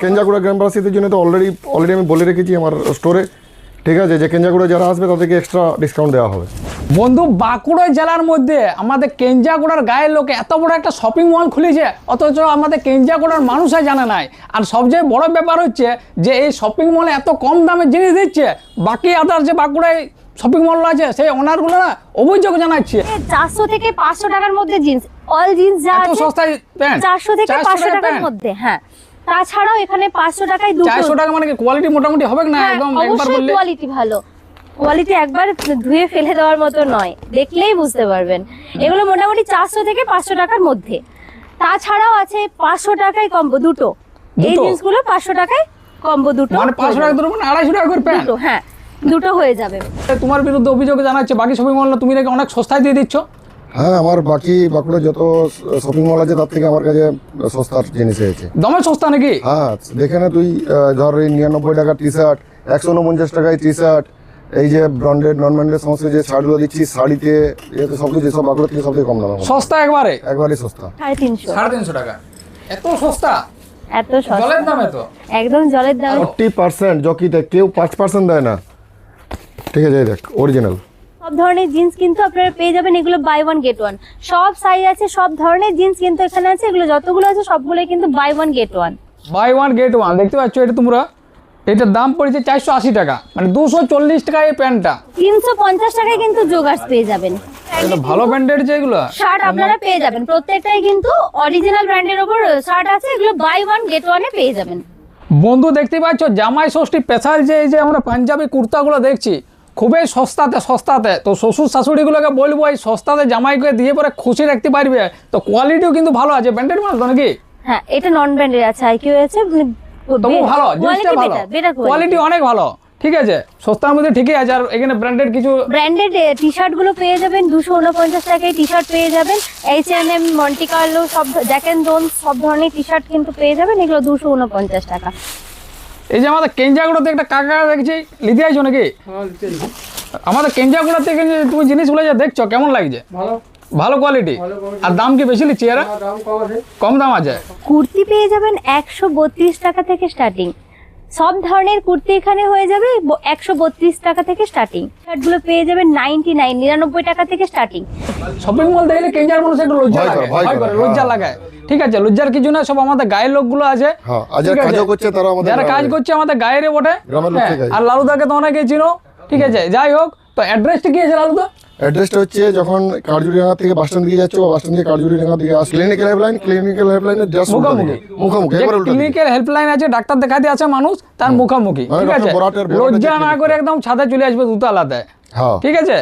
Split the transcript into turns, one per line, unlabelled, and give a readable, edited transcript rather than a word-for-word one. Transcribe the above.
কেঞ্জাকুড়া গ্রামবাসীদের জন্য তো অলরেডি আমি বলে রেখেছি আমার স্টোরে, ঠিক আছে, যে কেঞ্জাকুড়া যারা আসবে তাদেরকে এক্সট্রা ডিসকাউন্ট দেওয়া হবে।
বন্ধু, বাঁকুড়া জেলার মধ্যে আমাদের কেঞ্জাকুড়ার গায়ের লোকে এত বড় একটা শপিং মল খুলেছে, অথচ আমাদের কেঞ্জাকুড়ার মানুষই জানে নাই। আর সবচেয়ে বড় ব্যাপার হচ্ছে যে এই শপিং মলে এত কম দামে জিনিস দিচ্ছে, বাকি আদার যে বাঁকুড়ায় শপিং মল আছে সেই ওনারগুলো না অভিযোগ জানাচ্ছে
400 থেকে 500 টাকার মধ্যে জিন্স, অল জিন্স যা
এত
আছে
সস্তায় প্যান্ট
400 থেকে 500 টাকার মধ্যে। হ্যাঁ, তাছাড়াও এখানে 500 টাকায় দুটো।
400 টাকা মানে কি কোয়ালিটি মোটামুটি হবে না?
হ্যাঁ,
একদম একবার
অবশ্যই
বললে
কোয়ালিটি ভালো, কোয়ালিটি একবার ধুয়ে ফেলে দেওয়ার মতো নয়, দেখলেই বুঝতে পারবেন। এগুলো মোটামুটি 400 থেকে 500 টাকার মধ্যে। তাছাড়াও আছে 500 টাকায় কম্বো দুটো, এই জিন্সগুলো 500 টাকায় কম্বো দুটো,
মানে 500 টাকা দুটো মানে 250 টাকা করে প্যান্ট।
দুটো, হ্যাঁ দুটো হয়ে যাবে।
তোমার বিরুদ্ধে অভিযোগ জানাচ্ছে বাকি শপিং মল তুমি নাকি অনেক সস্তায় দিয়ে দিচ্ছ।
হ্যাঁ, আমার বাকি বাঁকুড়া যত শপিং মল আছে তার থেকে আমার কাছে সস্তার জিনিস এসেছে।
দমে সস্তা নাকি?
হ্যাঁ, দেখে না তুই, ধর এই 99 টাকা টি শার্ট, 149 টাকায় টি শার্ট, এই যে ব্র্যান্ডেড নন ব্র্যান্ডেড সমস্ত যে শার্টগুলো দিচ্ছি, শাড়িতে এতে সব কিছু, সব বাঁকুড়া থেকে সবথেকে কম দাম,
সস্তা
একবারে সস্তা।
350
350 টাকা, এত সস্তা,
এত সস্তা,
জলের দামে তো
একদম জলের দামে।
40% জকিতে কেউ 5% দেয় না, ঠিক আছে, এই দেখ অরিজিনাল।
সব ধরনের জিন্স কিন্তু আপনারা পেয়ে যাবেন, এগুলো বাই ওয়ান গেট ওয়ান, সব সাইজ আছে, সব ধরনের জিন্স কিন্তু এখানে আছে। এগুলো যতগুলো আছে সবগুলোই কিন্তু buy one get one.
Buy one get one দেখতে পাচ্ছ, এটা তোমরা, এটার দাম পড়েছে 480 টাকা, মানে 240 টাকা এই প্যান্টটা।
350 টাকায় কিন্তু জোগার্স পেয়ে যাবেন।
এটা ভালো ব্র্যান্ডের যেগুলো
শার্ট আপনারা পেয়ে যাবেন, প্রত্যেকটাই কিন্তু অরিজিনাল ব্র্যান্ডের উপর শার্ট আছে। এগুলো বাই ওয়ান গেট ওয়ানে পেয়ে যাবেন।
বন্ধু দেখতে পাচ্ছ জামাই ষষ্ঠী স্পেশাল যে এই যে আমরা পাঞ্জাবি কুর্তাগুলো দেখছি খুবই সস্তাতে, তো শ্বশুর শাশুড়িগুলোকে বলবো এই সস্তাতে জামাইকে দিয়ে পরে খুশি রাখতে পারবে। তো কোয়ালিটিও কিন্তু ভালো আছে, ব্র্যান্ডেড মাল তো নাকি?
হ্যাঁ, এটা নন ব্র্যান্ডের আছে, আইকিউ আছে,
তবু ভালো, জিনিসটা ভালো, কোয়ালিটি অনেক ভালো, ঠিক আছে, সস্তার মধ্যে ঠিকই আছে। আর এখানে ব্র্যান্ডেড কিছু
ব্র্যান্ডেড টি শার্ট গুলো পেয়ে যাবেন 249 টাকায় টি শার্ট পেয়ে যাবেন। H&M, মন্টি কার্লো, সব জ্যাক এন্ড জোন্স সব ধরনের টি শার্ট কিন্তু পেয়ে যাবেন, এগুলো 249 টাকা।
এই যে আমাদের কেঞ্জাগুড়াতে একটা কাকা দেখছি, লিখে আইছো নাকি? আমাদের কেঞ্জাগুড়া থেকে যে তুমি জিনিসগুলো যে দেখছো কেমন লাগছে? ভালো কোয়ালিটি। আর দাম কি বেশি লিখছি এরা? কম দাম আছে।
কুর্তি পেয়ে যাবেন 132 টাকা থেকে স্টার্টিং, সব ধরনের কুর্তি এখানে হয়ে যাবে 132 টাকা থেকে স্টার্টিং। শার্টগুলো পেয়ে যাবেন 99 টাকা থেকে স্টার্টিং।
শপিং মল দেখলে কেঞ্জার মানুষ একটু লজ্জা লাগে, ভয় করে, লজ্জা লাগায়, ঠিক আছে, লজ্জার কিছু না, সব আমাদের গায়ের লোকগুলো আছে, যারা কাজ করছে আমাদের গায়ের বটে। আর লালুদাকে তো অনেকে চিনো, ঠিক আছে, যাই হোক। তো অ্যাড্রেসটা কি আছে লালুদা?
অ্যাড্রেসটা হচ্ছে যখন কারজুরিডাঙ্গা থেকে বাস স্ট্যান্ড দিয়ে যাচ্ছ, বা বাস স্ট্যান্ড থেকে কারজুরিডাঙ্গা দিকে আস, ক্লিনিক্যাল হেল্পলাইনের জাস্ট মুখোমুখি
ক্লিনিক্যাল হেল্পলাইন আছে, ডাক্তার দেখাতে আছে মানুষ, তার মুখোমুখি, ঠিক আছে, লজ্জা না করে একদম ছাদে চলে আসবে দুতলাতে, ঠিক আছে।